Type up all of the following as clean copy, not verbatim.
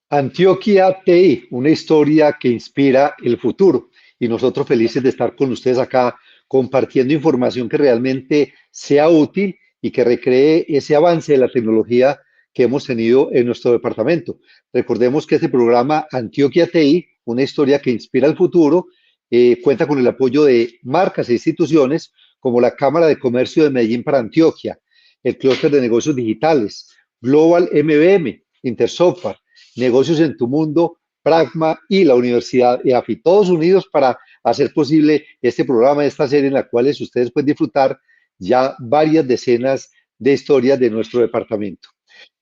Antioquia TI, una historia que inspira el futuro. Y nosotros felices de estar con ustedes acá compartiendo información que realmente sea útil y que recree ese avance de la tecnología que hemos tenido en nuestro departamento. Recordemos que este programa Antioquia TI, una historia que inspira el futuro, cuenta con el apoyo de marcas e instituciones como la Cámara de Comercio de Medellín para Antioquia, el Clúster de Negocios Digitales, Global MBM, Intersoftware, Negocios en tu Mundo, Pragma y la Universidad EAFI, todos unidos para hacer posible este programa, esta serie en la cual ustedes pueden disfrutar ya varias decenas de historias de nuestro departamento.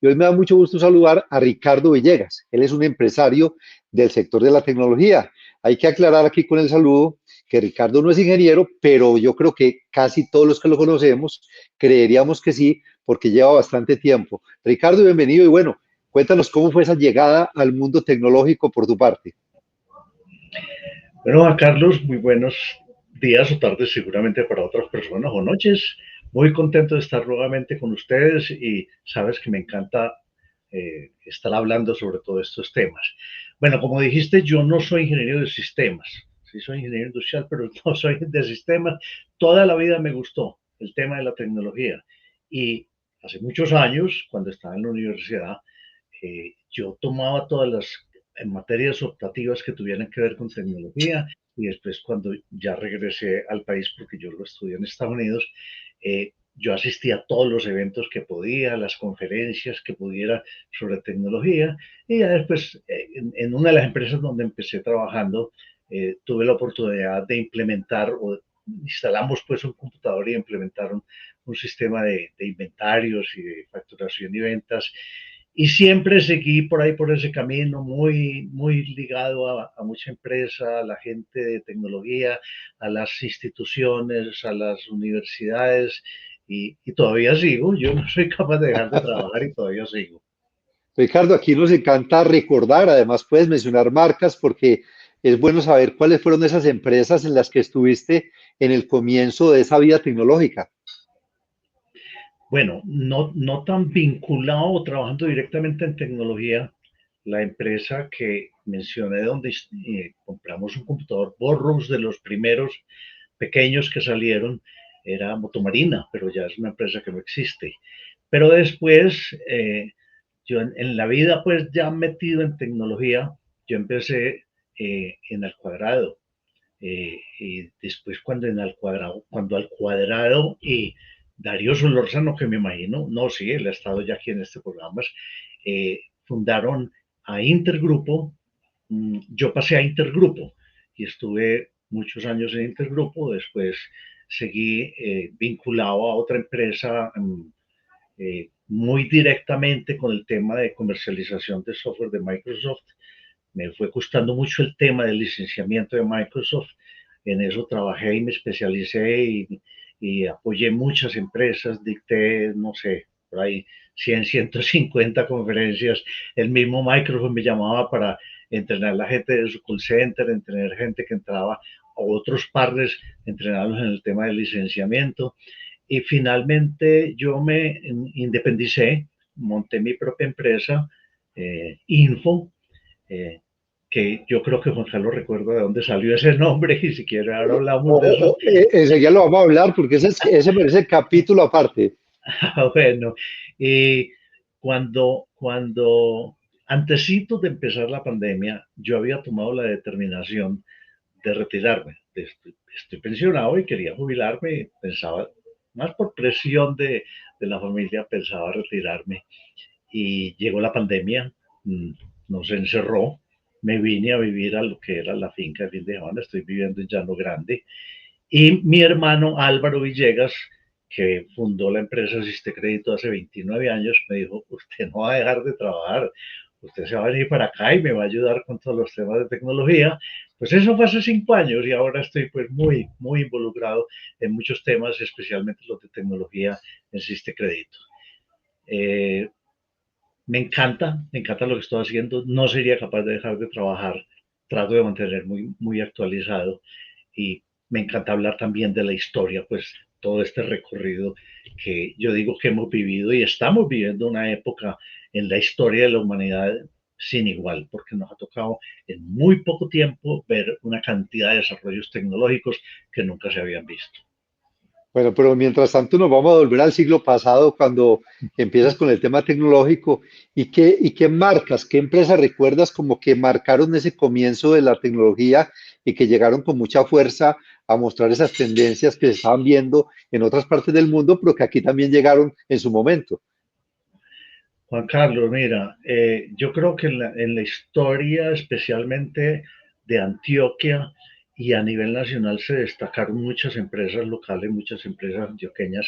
Y hoy me da mucho gusto saludar a Ricardo Villegas. Él es un empresario del sector de la tecnología. Hay que aclarar aquí con el saludo que Ricardo no es ingeniero, pero yo creo que casi todos los que lo conocemos creeríamos que sí, porque lleva bastante tiempo. Ricardo, bienvenido y bueno, cuéntanos cómo fue esa llegada al mundo tecnológico por tu parte. Bueno, Juan Carlos, muy buenos días o tardes seguramente para otras personas o noches. Muy contento de estar nuevamente con ustedes y sabes que me encanta estar hablando sobre todos estos temas. Bueno, como dijiste, yo no soy ingeniero de sistemas. Sí soy ingeniero industrial, pero no soy de sistemas. Toda la vida me gustó el tema de la tecnología. Y hace muchos años, cuando estaba en la universidad, yo tomaba todas las materias optativas que tuvieran que ver con tecnología y después cuando ya regresé al país, porque yo lo estudié en Estados Unidos, yo asistía a todos los eventos que podía, las conferencias que pudiera sobre tecnología y ya después en una de las empresas donde empecé trabajando tuve la oportunidad de implementar o instalamos pues un computador y implementaron un sistema de inventarios y de facturación y ventas y siempre seguí por ahí, por ese camino, muy ligado a mucha empresa, a la gente de tecnología, a las instituciones, a las universidades, y todavía sigo. Yo no soy capaz de dejar de trabajar y todavía sigo. Ricardo, aquí nos encanta recordar, además puedes mencionar marcas porque es bueno saber cuáles fueron esas empresas en las que estuviste en el comienzo de esa vida tecnológica. Bueno, no tan vinculado o trabajando directamente en tecnología, la empresa que mencioné donde compramos un computador Borrows de los primeros pequeños que salieron era Motomarina, pero ya es una empresa que no existe. Pero después, yo en la vida, pues ya metido en tecnología, yo empecé en Al Cuadrado. Y después cuando al cuadrado y Darío Solórzano, que me imagino, no, sí, él ha estado ya aquí en este programa, fundaron a Intergrupo. Yo pasé a Intergrupo y estuve muchos años en Intergrupo, después seguí vinculado a otra empresa muy directamente con el tema de comercialización de software de Microsoft. Me fue gustando mucho el tema del licenciamiento de Microsoft. En eso trabajé y me especialicé y apoyé muchas empresas, dicté, no sé, por ahí 100, 150 conferencias. El mismo Microsoft me llamaba para entrenar a la gente de su call center, entrenar gente que entraba a otros partners, entrenarlos en el tema del licenciamiento. Y finalmente yo me independicé, monté mi propia empresa, Info, eh, que yo creo que Juan Carlos recuerda de dónde salió ese nombre y si quiere ahora hablamos de eso. Enseguida lo vamos a hablar porque ese merece capítulo aparte. Bueno, y cuando antesito de empezar la pandemia, yo había tomado la determinación de retirarme. Estoy pensionado y quería jubilarme, pensaba, más por presión de la familia, pensaba retirarme. Y llegó la pandemia, nos encerró, me vine a vivir a lo que era la finca de Fin de Semana, estoy viviendo en Llano Grande, y mi hermano Álvaro Villegas, que fundó la empresa Asiste Crédito hace 29 años, me dijo, usted no va a dejar de trabajar, usted se va a venir para acá y me va a ayudar con todos los temas de tecnología. Pues eso fue hace 5 años y ahora estoy pues muy involucrado en muchos temas, especialmente los de tecnología en Asiste Crédito. Eh, me encanta lo que estoy haciendo, no sería capaz de dejar de trabajar, trato de mantener muy actualizado y me encanta hablar también de la historia, pues todo este recorrido que yo digo que hemos vivido y estamos viviendo una época en la historia de la humanidad sin igual, porque nos ha tocado en muy poco tiempo ver una cantidad de desarrollos tecnológicos que nunca se habían visto. Bueno, pero mientras tanto nos vamos a volver al siglo pasado cuando empiezas con el tema tecnológico. ¿Y qué marcas, qué empresas recuerdas como que marcaron ese comienzo de la tecnología y que llegaron con mucha fuerza a mostrar esas tendencias que se estaban viendo en otras partes del mundo, pero que aquí también llegaron en su momento? Juan Carlos, mira, yo creo que en la historia, especialmente de Antioquia y a nivel nacional, se destacaron muchas empresas locales, muchas empresas antioqueñas.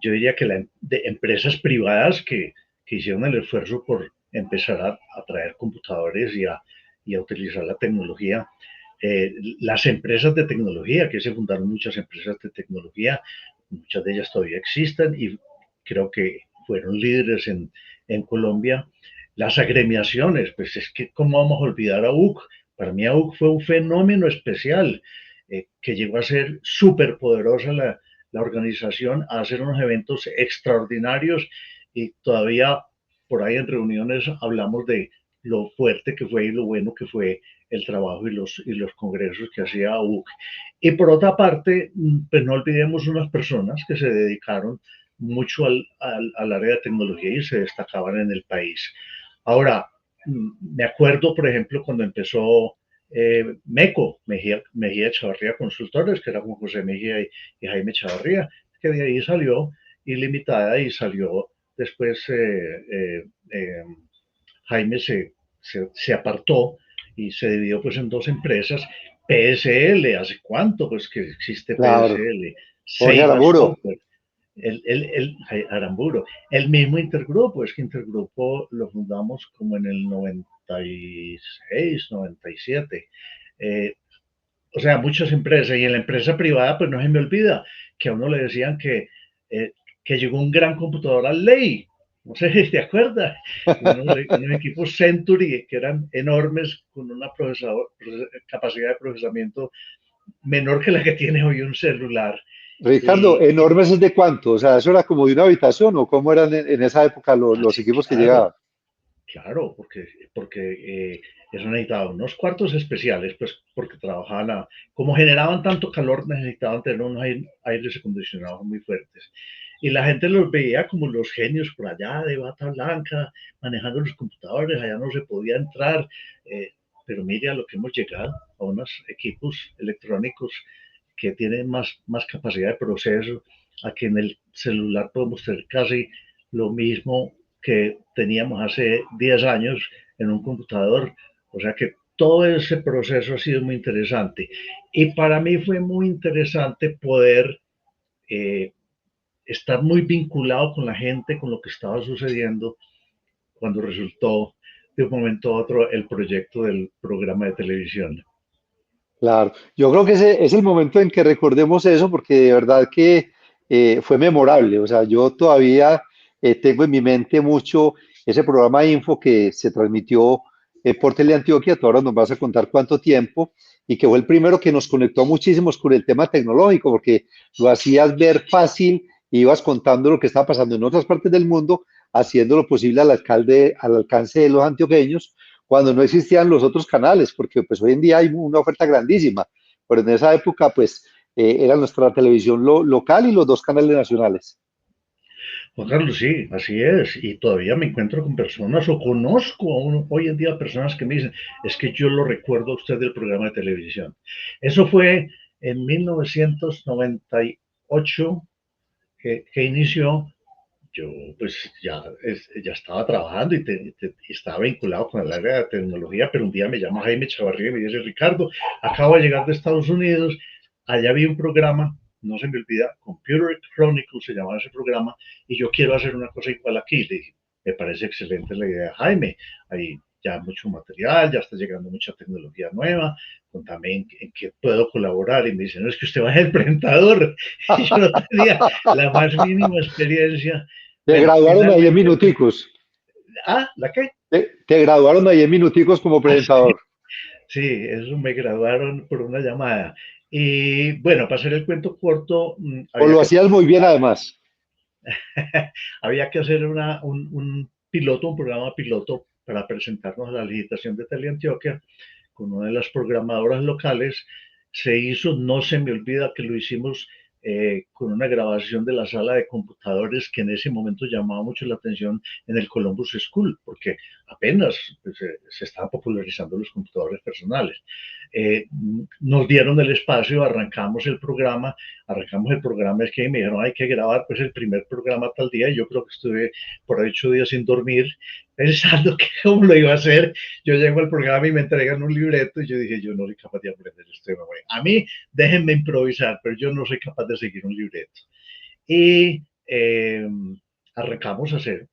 Yo diría que de empresas privadas que hicieron el esfuerzo por empezar a traer computadores y a utilizar la tecnología. Las empresas de tecnología, que se fundaron muchas empresas de tecnología, muchas de ellas todavía existen y creo que fueron líderes en Colombia. Las agremiaciones, pues es que cómo vamos a olvidar a UC. Para mí AUC fue un fenómeno especial que llegó a ser súper poderosa la organización, a hacer unos eventos extraordinarios y todavía por ahí en reuniones hablamos de lo fuerte que fue y lo bueno que fue el trabajo y los congresos que hacía UC. Y por otra parte, pues no olvidemos unas personas que se dedicaron mucho al área de tecnología y se destacaban en el país. Ahora, me acuerdo, por ejemplo, cuando empezó MECO, Mejía Chavarría Consultores, que era Juan José Mejía y Jaime Chavarría, que de ahí salió Ilimitada y salió después Jaime se apartó y se dividió pues en dos empresas. PSL, ¿hace cuánto pues que existe Claro, PSL? Jorge Ceiba Aramburo. Software, el Aramburo, el mismo Intergrupo, es que Intergrupo lo fundamos como en el 96, 97. Eh, o sea, muchas empresas y en la empresa privada, pues no se me olvida que a uno le decían que llegó un gran computador al ley. No sé si te acuerdas. Unos equipos Century que eran enormes con una capacidad de procesamiento menor que la que tiene hoy un celular. Ricardo, Y ¿enormes es de cuánto? O sea, ¿eso era como de una habitación o cómo eran en esa época los así, equipos que claro, llegaban? claro, porque eso necesitaba unos cuartos especiales, pues porque trabajaban, como generaban tanto calor, necesitaban tener unos aires acondicionados muy fuertes. Y la gente los veía como los genios por allá de bata blanca, manejando los computadores, allá no se podía entrar. eh, pero mire a lo que hemos llegado, a unos equipos electrónicos que tienen más capacidad de proceso, a que en el celular podemos tener casi lo mismo que teníamos hace 10 años en un computador. O sea que todo ese proceso ha sido muy interesante. Y para mí fue muy interesante poder eh, estar muy vinculado con la gente, con lo que estaba sucediendo cuando resultó de un momento a otro el proyecto del programa de televisión. Claro, yo creo que ese es el momento en que recordemos eso porque de verdad que fue memorable. O sea, yo todavía tengo en mi mente mucho ese programa Info que se transmitió por Teleantioquia. Tú ahora nos vas a contar cuánto tiempo y que fue el primero que nos conectó muchísimos con el tema tecnológico porque lo hacías ver fácil, ibas contando lo que estaba pasando en otras partes del mundo, haciendo lo posible al alcance de los antioqueños cuando no existían los otros canales, porque pues hoy en día hay una oferta grandísima, pero en esa época pues era nuestra televisión local y los dos canales nacionales. Juan Carlos, sí, así es. Y todavía me encuentro con personas o conozco hoy en día personas que me dicen, es que yo lo recuerdo a usted del programa de televisión. Eso fue en 1998 que inició. Yo pues ya estaba trabajando y estaba vinculado con el área de tecnología, pero un día me llama Jaime Chavarría y me dice, Ricardo, acabo de llegar de Estados Unidos, allá había un programa, no se me olvida, Computer Chronicles se llamaba ese programa, y yo quiero hacer una cosa igual aquí. Le dije, me parece excelente la idea, Jaime, hay ya mucho material, ya está llegando mucha tecnología nueva, contame en qué puedo colaborar. Y me dice, no, es que usted va a ser el presentador. Y yo no tenía la más mínima experiencia. Te Bueno, graduaron ahí en finalmente, minuticos, ¿la qué? te graduaron ahí en minuticos como Ah, sí, presentador, sí, eso me graduaron por una llamada. Y bueno, para hacer el cuento corto, o había lo que, hacías muy bien además. había que hacer un piloto, un programa piloto para presentarnos a la licitación de Teleantioquia con una de las programadoras locales. Se hizo, no se me olvida que lo hicimos con una grabación de la sala de computadores que en ese momento llamaba mucho la atención en el Columbus School, porque apenas pues, se estaban popularizando los computadores personales. Nos dieron el espacio, arrancamos el programa, es que me dijeron hay que grabar pues el primer programa tal día, y yo creo que estuve por ahí 8 días sin dormir pensando que cómo lo iba a hacer. Yo llego al programa y me entregan un libreto y yo dije, yo no soy capaz de aprender esto. A mí déjenme improvisar, pero yo no soy capaz de seguir un libreto. Y arrancamos a hacer,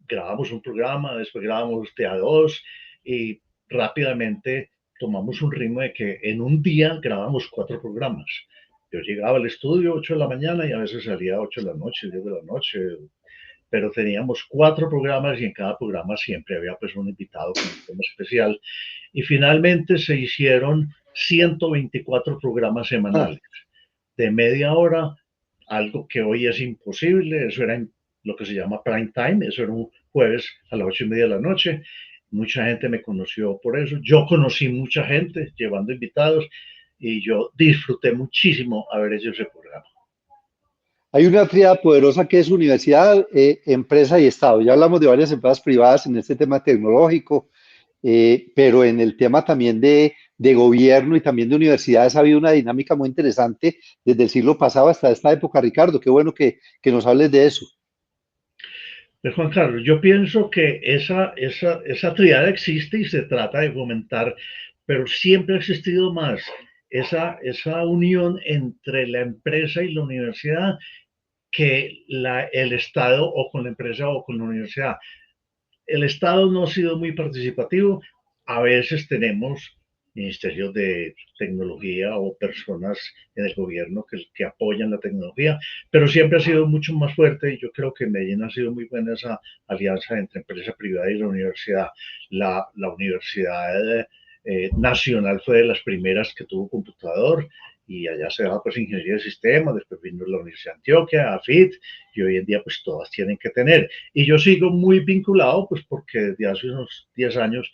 grabamos un programa, después grabamos TA2 y rápidamente tomamos un ritmo de que en un día grabamos 4 programas. Yo llegaba al estudio 8 de la mañana y a veces salía a 8 de la noche, 10 de la noche, pero teníamos 4 programas y en cada programa siempre había pues un invitado con un tema especial. Y finalmente se hicieron 124 programas Ah, semanales de media hora, algo que hoy es imposible. Eso era en lo que se llama prime time, eso era un jueves a las 8:30 de la noche. Mucha gente me conoció por eso. Yo conocí mucha gente llevando invitados y yo disfruté muchísimo haber hecho ese programa. hay una tríada poderosa que es universidad, empresa y Estado. Ya hablamos de varias empresas privadas en este tema tecnológico, pero en el tema también de gobierno y también de universidades ha habido una dinámica muy interesante desde el siglo pasado hasta esta época, Ricardo. Qué bueno que nos hables de eso. Pues Juan Carlos, yo pienso que esa triada existe y se trata de fomentar, pero siempre ha existido más esa unión entre la empresa y la universidad que el Estado o con la empresa o con la universidad. El Estado no ha sido muy participativo. A veces tenemos ministerios de tecnología o personas en el gobierno que apoyan la tecnología, pero siempre ha sido mucho más fuerte y yo creo que en Medellín ha sido muy buena esa alianza entre empresa privada y la universidad. La universidad nacional fue de las primeras que tuvo computador y allá se daba pues ingeniería de sistemas, después vino la Universidad de Antioquia, AFIT, y hoy en día pues todas tienen que tener. Y yo sigo muy vinculado, pues porque desde hace unos 10 años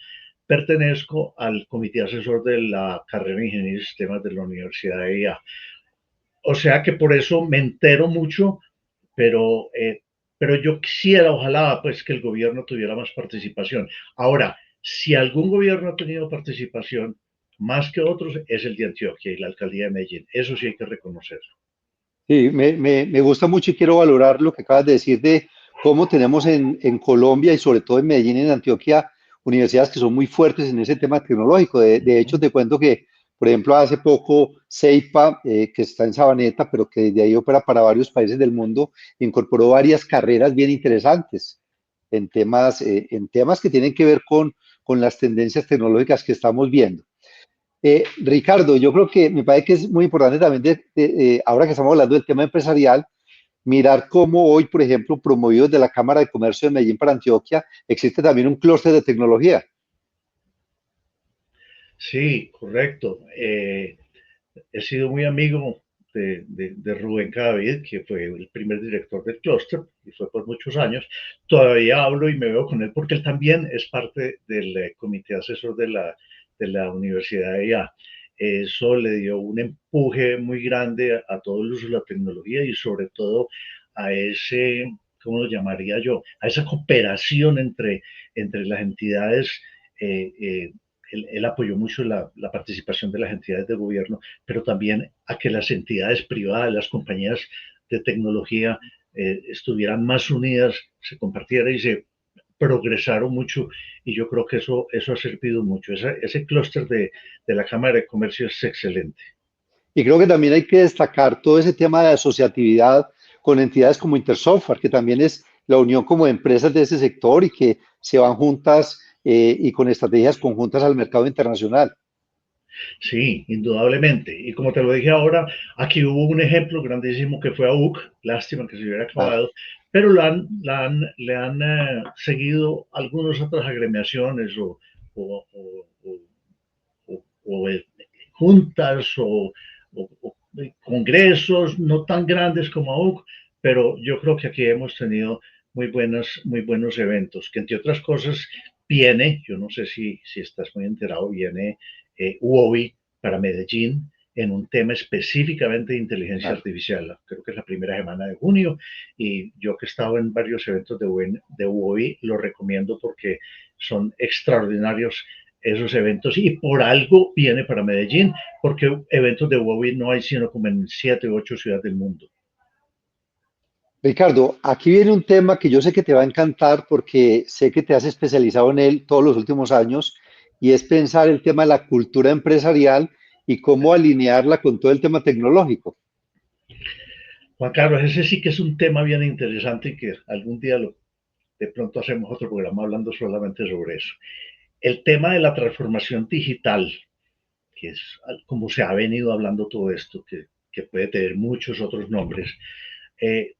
pertenezco al comité asesor de la carrera de Ingeniería de Sistemas de la Universidad de IA. O sea que por eso me entero mucho, pero, eh, pero yo quisiera, ojalá, pues que el gobierno tuviera más participación. Ahora, si algún gobierno ha tenido participación más que otros, es el de Antioquia y la alcaldía de Medellín. Eso sí hay que reconocerlo. Sí, me gusta mucho y quiero valorar lo que acabas de decir de cómo tenemos en Colombia y sobre todo en Medellín y en Antioquia universidades que son muy fuertes en ese tema tecnológico. De hecho, te cuento que, por ejemplo, hace poco CEIPA, que está en Sabaneta, pero que desde ahí opera para varios países del mundo, incorporó varias carreras bien interesantes en temas que tienen que ver con las tendencias tecnológicas que estamos viendo. Ricardo, yo creo que me parece que es muy importante también, ahora que estamos hablando del tema empresarial, mirar cómo hoy, por ejemplo, promovido desde la Cámara de Comercio de Medellín para Antioquia, existe también un clúster de tecnología. Sí, correcto. He sido muy amigo de Rubén Cadavid, que fue el primer director del clúster y fue por muchos años. Todavía hablo y me veo con él porque él también es parte del comité asesor de la Universidad de IA. Eso le dio un empuje muy grande a todo el uso de la tecnología y sobre todo a ese, ¿cómo lo llamaría yo? A esa cooperación entre las entidades. Él apoyó mucho la participación de las entidades de gobierno, pero también a que las entidades privadas, las compañías de tecnología estuvieran más unidas, se compartieran y se progresaron mucho y yo creo que eso ha servido mucho. Ese clúster de la Cámara de Comercio es excelente. Y creo que también hay que destacar todo ese tema de asociatividad con entidades como Intersoftware, que también es la unión como de empresas de ese sector y que se van juntas y con estrategias conjuntas al mercado internacional. Sí, indudablemente. Y como te lo dije ahora, aquí hubo un ejemplo grandísimo que fue AUC, lástima que se hubiera Ah, acabado, pero le han seguido algunas otras agremiaciones o, o, o juntas o congresos no tan grandes como AUC, pero yo creo que aquí hemos tenido muy buenos eventos, que entre otras cosas viene, yo no sé si estás muy enterado, viene UOBI para Medellín en un tema específicamente de inteligencia Claro. artificial. Creo que es la primera semana de junio y yo que he estado en varios eventos de UOBI lo recomiendo porque son extraordinarios esos eventos y por algo viene para Medellín, porque eventos de UOBI no hay sino como en 7 u 8 ciudades del mundo. Ricardo, aquí viene un tema que yo sé que te va a encantar porque sé que te has especializado en él todos los últimos años y es pensar el tema de la cultura empresarial y cómo alinearla con todo el tema tecnológico. Juan Carlos, ese sí que es un tema bien interesante y que algún día de pronto hacemos otro programa hablando solamente sobre eso. El tema de la transformación digital, que es como se ha venido hablando todo esto, que puede tener muchos otros nombres, eh,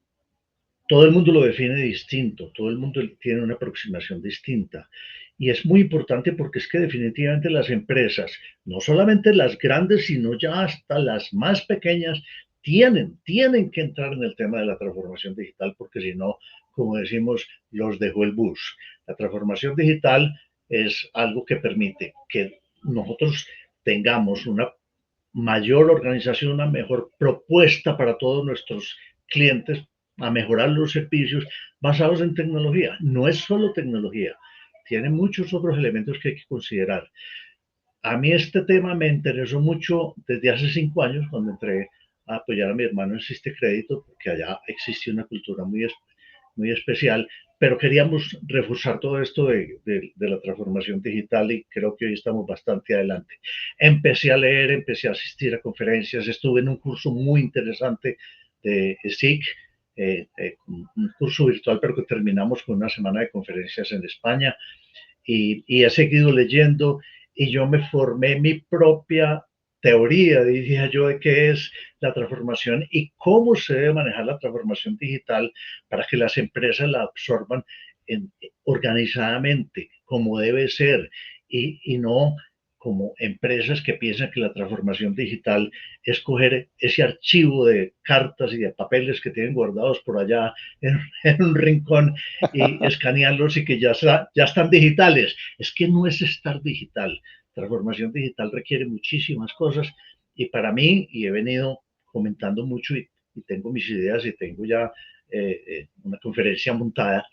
todo el mundo lo define distinto, todo el mundo tiene una aproximación distinta. Y es muy importante porque es que definitivamente las empresas, no solamente las grandes, sino ya hasta las más pequeñas, tienen que entrar en el tema de la transformación digital porque si no, como decimos, los dejó el bus. La transformación digital es algo que permite que nosotros tengamos una mayor organización, una mejor propuesta para todos nuestros clientes, a mejorar los servicios basados en tecnología. No es solo tecnología, tiene muchos otros elementos que hay que considerar. A mí este tema me interesó mucho desde hace 5 años, cuando entré a apoyar a mi hermano en Siste Crédito, porque allá existe una cultura muy especial, pero queríamos reforzar todo esto de la transformación digital y creo que hoy estamos bastante adelante. Empecé a leer, empecé a asistir a conferencias, estuve en un curso muy interesante de SIC, un curso virtual, pero que terminamos con una semana de conferencias en España y he seguido leyendo y yo me formé mi propia teoría, diría yo, de qué es la transformación y cómo se debe manejar la transformación digital para que las empresas la absorban organizadamente, como debe ser, y no como empresas que piensan que la transformación digital es coger ese archivo de cartas y de papeles que tienen guardados por allá en un rincón y escanearlos y que ya están digitales. Es que no es estar digital. Transformación digital requiere muchísimas cosas y para mí, y he venido comentando mucho y tengo mis ideas y tengo ya una conferencia montada,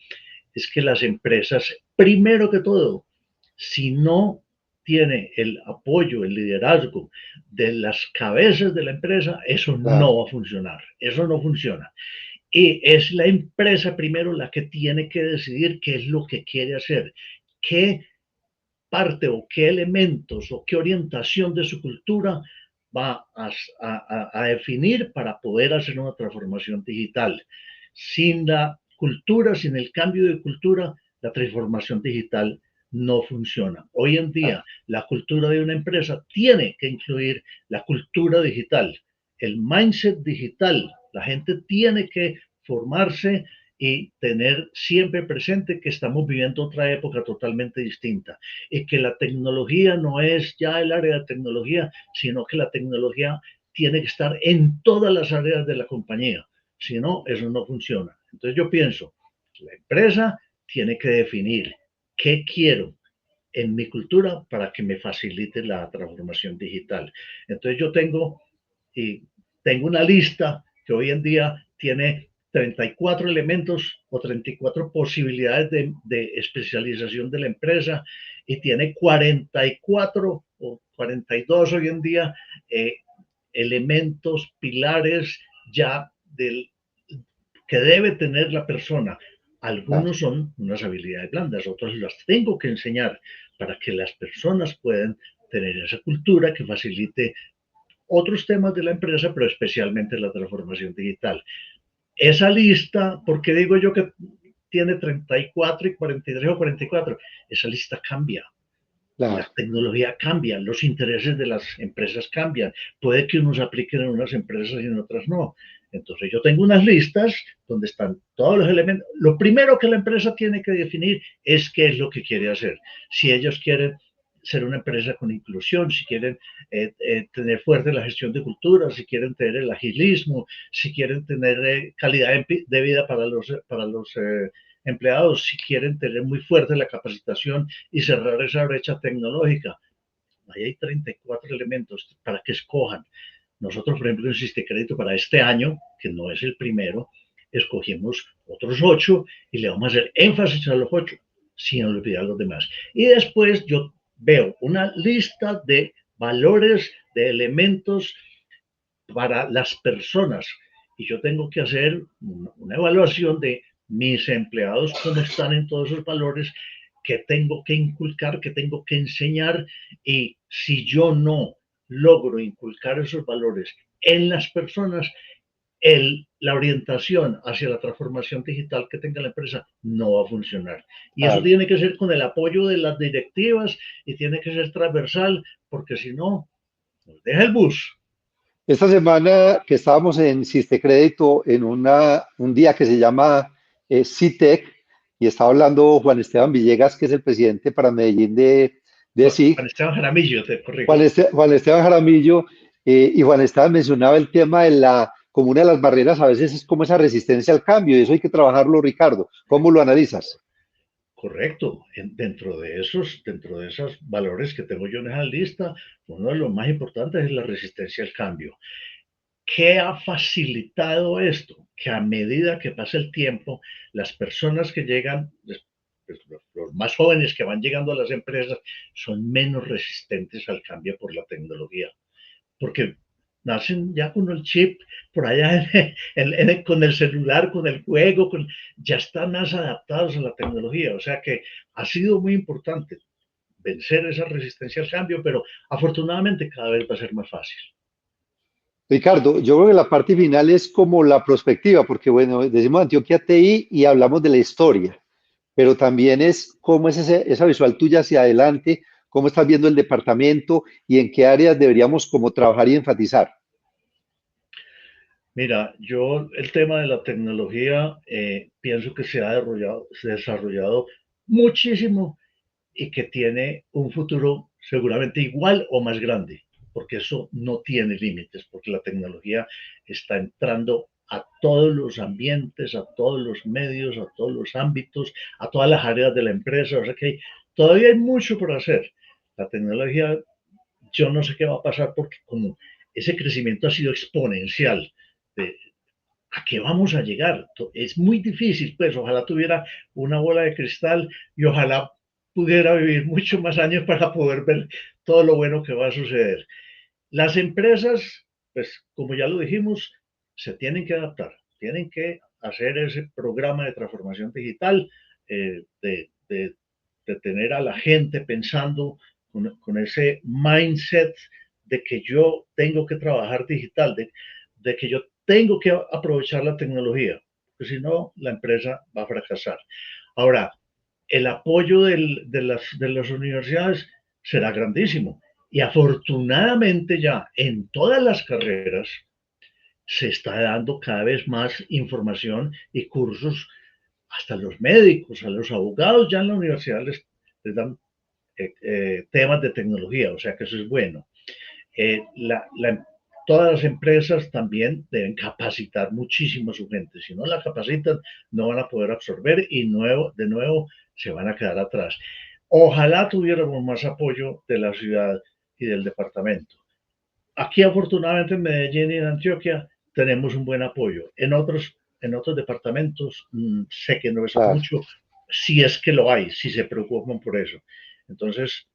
es que las empresas, primero que todo, si no tiene el apoyo, el liderazgo de las cabezas de la empresa, eso Claro. no va a funcionar, eso no funciona. Y es la empresa primero la que tiene que decidir qué es lo que quiere hacer, qué parte o qué elementos o qué orientación de su cultura va a definir para poder hacer una transformación digital. Sin la cultura, sin el cambio de cultura, la transformación digital no funciona. Hoy en día, Claro. la cultura de una empresa tiene que incluir la cultura digital, el mindset digital. La gente tiene que formarse y tener siempre presente que estamos viviendo otra época totalmente distinta y que la tecnología no es ya el área de tecnología, sino que la tecnología tiene que estar en todas las áreas de la compañía. Si no, eso no funciona. Entonces yo pienso, la empresa tiene que definir qué quiero en mi cultura para que me facilite la transformación digital. Entonces yo y tengo una lista que hoy en día tiene 34 elementos o 34 posibilidades de especialización de la empresa y tiene 44 o 42 hoy en día eh, elementos, pilares ya del que debe tener la persona. Claro. Algunos son unas habilidades blandas, otros las tengo que enseñar para que las personas puedan tener esa cultura que facilite otros temas de la empresa, pero especialmente la transformación digital. Esa lista, porque digo yo que tiene 34 y 43 o 44, esa lista cambia. La Claro. tecnología cambia, los intereses de las empresas cambian. Puede que unos apliquen en unas empresas y en otras no. Entonces yo tengo unas listas donde están todos los elementos. Lo primero que la empresa tiene que definir es qué es lo que quiere hacer. Si ellos quieren ser una empresa con inclusión, si quieren tener fuerte la gestión de cultura, si quieren tener el agilismo, si quieren tener calidad de vida para los empleados si quieren tener muy fuerte la capacitación y cerrar esa brecha tecnológica. Ahí hay 34 elementos para que escojan. Nosotros, por ejemplo, en Sistecrédito para este año, que no es el primero, escogimos otros 8 y le vamos a hacer énfasis a los 8 sin olvidar los demás. Y después yo veo una lista de valores, de elementos para las personas y yo tengo que hacer una evaluación de mis empleados, cómo están en todos esos valores, que tengo que inculcar, que tengo que enseñar, y si yo no logro inculcar esos valores en las personas, la orientación hacia la transformación digital que tenga la empresa no va a funcionar. Y eso Claro. tiene que ser con el apoyo de las directivas y tiene que ser transversal, porque si no, nos deja el bus. Esta semana que estábamos en Sistecrédito en un día que se llama CITEC y estaba hablando Juan Esteban Villegas, que es el presidente para Medellín de Juan SIG, Esteban Jaramillo, te corrijo. Juan Esteban Jaramillo, y Juan Esteban mencionaba el tema de como una de las barreras a veces es como esa resistencia al cambio, y eso hay que trabajarlo, Ricardo. ¿Cómo lo analizas? Correcto. Dentro de esos valores que tengo yo en esa lista, uno de los más importantes es la resistencia al cambio. ¿Qué ha facilitado esto? Que a medida que pasa el tiempo, las personas que llegan, los más jóvenes que van llegando a las empresas, son menos resistentes al cambio por la tecnología. Porque nacen ya con el chip por allá con el celular, con el juego, ya están más adaptados a la tecnología. O sea que ha sido muy importante vencer esa resistencia al cambio, pero afortunadamente cada vez va a ser más fácil. Ricardo, yo creo que la parte final es como la prospectiva, porque bueno, decimos Antioquia TI y hablamos de la historia, pero también es cómo es esa visual tuya hacia adelante, cómo estás viendo el departamento y en qué áreas deberíamos como trabajar y enfatizar. Mira, yo el tema de la tecnología pienso que se ha desarrollado muchísimo y que tiene un futuro seguramente igual o más grande, porque eso no tiene límites, porque la tecnología está entrando a todos los ambientes, a todos los medios, a todos los ámbitos, a todas las áreas de la empresa. O sea que todavía hay mucho por hacer. La tecnología, yo no sé qué va a pasar porque como ese crecimiento ha sido exponencial, de, ¿a qué vamos a llegar? Es muy difícil, pues ojalá tuviera una bola de cristal y ojalá pudiera vivir muchos más años para poder ver todo lo bueno que va a suceder. Las empresas, pues como ya lo dijimos, se tienen que adaptar, tienen que hacer ese programa de transformación digital, de tener a la gente pensando con ese mindset de que yo tengo que trabajar digital, de que yo tengo que aprovechar la tecnología, porque si no, la empresa va a fracasar. Ahora, el apoyo de las universidades será grandísimo. Y afortunadamente ya en todas las carreras se está dando cada vez más información y cursos hasta los médicos, a los abogados, ya en la universidad les dan temas de tecnología, o sea que eso es bueno. Eh, la, la, Todas las empresas también deben capacitar muchísimo a su gente. Si no la capacitan, no van a poder absorber y de nuevo se van a quedar atrás. Ojalá tuviéramos más apoyo de la ciudad y del departamento. Aquí, afortunadamente, en Medellín y en Antioquia tenemos un buen apoyo. En otros departamentos sé que no es Claro. mucho, si es que lo hay, si se preocupan por eso. Entonces,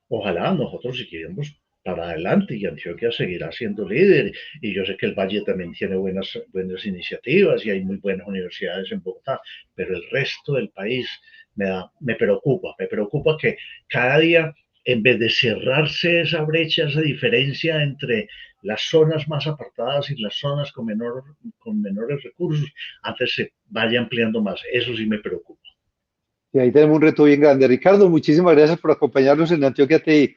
ojalá nosotros si queremos para adelante y Antioquia seguirá siendo líder. Y yo sé que el Valle también tiene buenas iniciativas y hay muy buenas universidades en Bogotá, pero el resto del país me preocupa que cada día, en vez de cerrarse esa brecha, esa diferencia entre las zonas más apartadas y las zonas con menores recursos, antes se vaya ampliando más. Eso sí me preocupa. Y ahí tenemos un reto bien grande. Ricardo, muchísimas gracias por acompañarnos en Antioquia TI.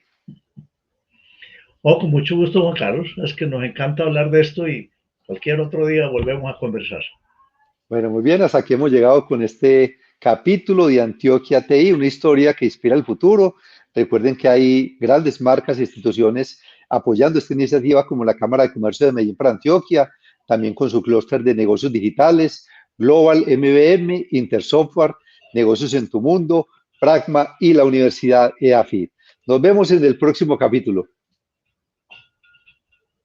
Oh, con mucho gusto, Juan Carlos. Es que nos encanta hablar de esto y cualquier otro día volvemos a conversar. Bueno, muy bien, hasta aquí hemos llegado con este capítulo de Antioquia TI, una historia que inspira el futuro. Recuerden que hay grandes marcas e instituciones apoyando esta iniciativa, como la Cámara de Comercio de Medellín para Antioquia, también con su clúster de negocios digitales, Global MBM, Intersoftware, Negocios en tu Mundo, Pragma y la Universidad EAFIT. Nos vemos en el próximo capítulo.